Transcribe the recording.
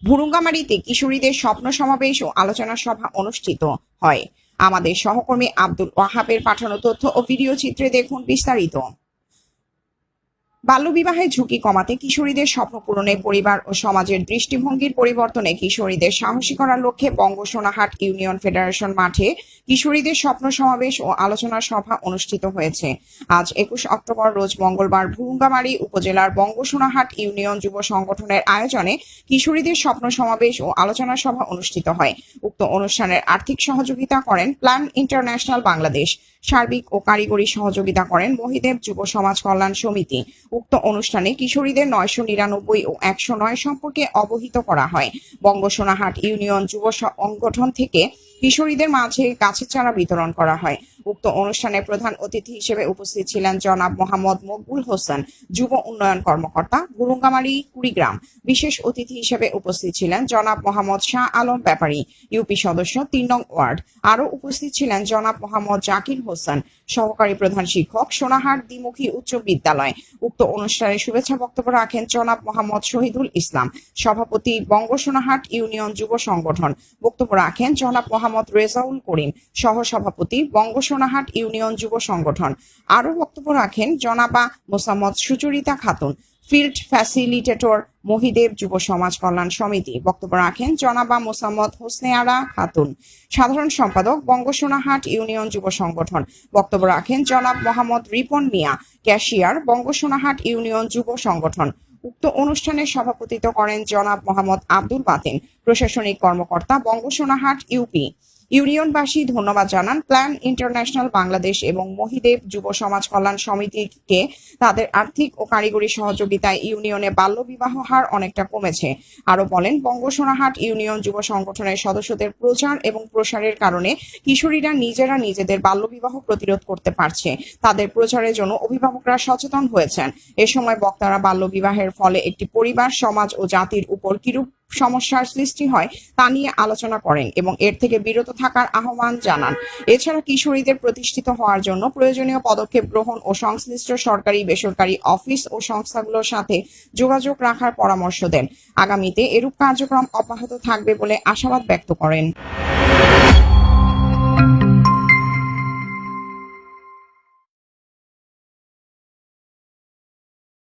ভুরুঙ্গামারীতে কিশোরীদের স্বপ্ন সমাবেশ ও আলোচনা সভা অনুষ্ঠিত হয়। আমাদের সহকর্মী আব্দুল ওয়াহাবের পাঠানো তথ্য ও ভিডিও চিত্রে দেখুন বিস্তারিত। বাল্যবিবাহের ঝুঁকি কমাতে কিশোরীদের স্বপ্ন পূরণে পরিবার ও সমাজের দৃষ্টিভঙ্গির পরিবর্তনে কিশোরীদের সাহসী করার লক্ষ্যে বঙ্গসোনাহাট ইউনিয়ন ফেডারেশন মাঠে কিশোরীদের স্বপ্ন সমাবেশ ও আলোচনা সভা অনুষ্ঠিত হয়েছে। আজ 21 অক্টোবর রোজ মঙ্গলবার ভুরুঙ্গামারী উপজেলার বঙ্গসোনাহাট ইউনিয়ন যুব সংগঠনের আয়োজনে কিশোরীদের স্বপ্ন সমাবেশ ও আলোচনা সভা অনুষ্ঠিত হয়। উক্ত অনুষ্ঠানের আর্থিক সহযোগিতা করেন প্ল্যান ইন্টারন্যাশনাল বাংলাদেশ, সার্বিক ও কারিগরি সহযোগিতা করেন মহিদেব যুব সমাজ কল্যাণ সমিতি। উক্ত অনুষ্ঠানে কিশোরীদের 999 ও 109 সম্পর্কে অবহিত করা হয়। বঙ্গসোনাহাট ইউনিয়ন যুব সংগঠন থেকে কিশোরীদের মাঝে গাছের চারা বিতরণ করা হয়। উক্ত অনুষ্ঠানে প্রধান অতিথি হিসেবে উপস্থিত ছিলেন জনাব মোহাম্মদ মকবুল হোসেন, যুব উন্নয়ন কর্মকর্তা, ভুরুঙ্গামারী কুড়িগ্রাম। বিশেষ অতিথি হিসেবে উপস্থিত ছিলেন জনাব মোহাম্মদ শাহ আলম ব্যাপারী, ইউপি সদস্য 3 নং ওয়ার্ড। আরও উপস্থিত ছিলেন জনাব মোহাম্মদ জাকির হোসেন, সহকারী প্রধান শিক্ষক, সোনাহাট দ্বিমুখী উচ্চ বিদ্যালয়। উক্ত অনুষ্ঠানে শুভেচ্ছা বক্তব্য রাখেন জনাব মোহাম্মদ শহীদুল ইসলাম, সভাপতি বঙ্গসোনাহাট ইউনিয়ন যুব সংগঠন। বক্তব্য রাখেন জনাব মোহাম্মদ রেজাউল করিম, সহসভাপতি বঙ্গসোনাহাট ইউনিয়ন যুব সংগঠন। আরও বক্তব্য রাখেন জনাবা মোসাম্মদ সুচরিতা খাতুন, ফিল্ড ফ্যাসিলিটেটর, মহিদেব যুব সমাজ কল্যাণ সমিতি। বক্তব্য রাখেন জনাবা মোসাম্মদ হোসনে আরা খাতুন, সাধারণ সম্পাদক বঙ্গসোনাহাট ইউনিয়ন যুব সংগঠন। বক্তব্য রাখেন জনাব মোহাম্মদ রিপন মিয়া, ক্যাশিয়ার, বঙ্গসোনাহাট ইউনিয়ন যুব সংগঠন। উক্ত অনুষ্ঠানে সভাপতিত্ব করেন জনাব মোহাম্মদ আব্দুল বাতিন, প্রশাসনিক কর্মকর্তা, বঙ্গসোনাহাট ইউপি। ইউনিয়নবাসী ধন্যবাদ জানান প্ল্যান ইন্টারন্যাশনাল বাংলাদেশ এবং মহিদেব যুব সমাজ কল্যাণ সমিতিকে। তাদের আর্থিক ও কারিগরি সহযোগিতায় ইউনিয়নে বাল্যবিবাহ হার অনেকটা কমেছে। আরো বলেন, বঙ্গসোনাহাট ইউনিয়ন যুব সংগঠনের সদস্যদের প্রচার এবং প্রসারের কারণে কিশোরীরা নিজেরা নিজেদের বাল্যবিবাহ প্রতিরোধ করতে পারছে। তাদের প্রচারের জন্য অভিভাবকরা সচেতন হয়েছেন। এ সময় বক্তারা বাল্যবিবাহের ফলে একটি পরিবার, সমাজ ও জাতির উপর কিরূপ সমস্যার সৃষ্টি হয় তা নিয়ে আলোচনা করেন এবং এর থেকে বিরত থাকার আহ্বান জানান। এছাড়া কিশোরীদের প্রতিষ্ঠিত হওয়ার জন্য প্রয়োজনীয় পদক্ষেপ গ্রহণ ও সংশ্লিষ্ট সরকারি, বেসরকারি অফিস ও সংস্থাগুলোর সাথে যোগাযোগ রাখার পরামর্শ দেন। আগামীতে এরূপ কার্যক্রম অব্যাহত থাকবে বলে আশাবাদ ব্যক্ত করেন।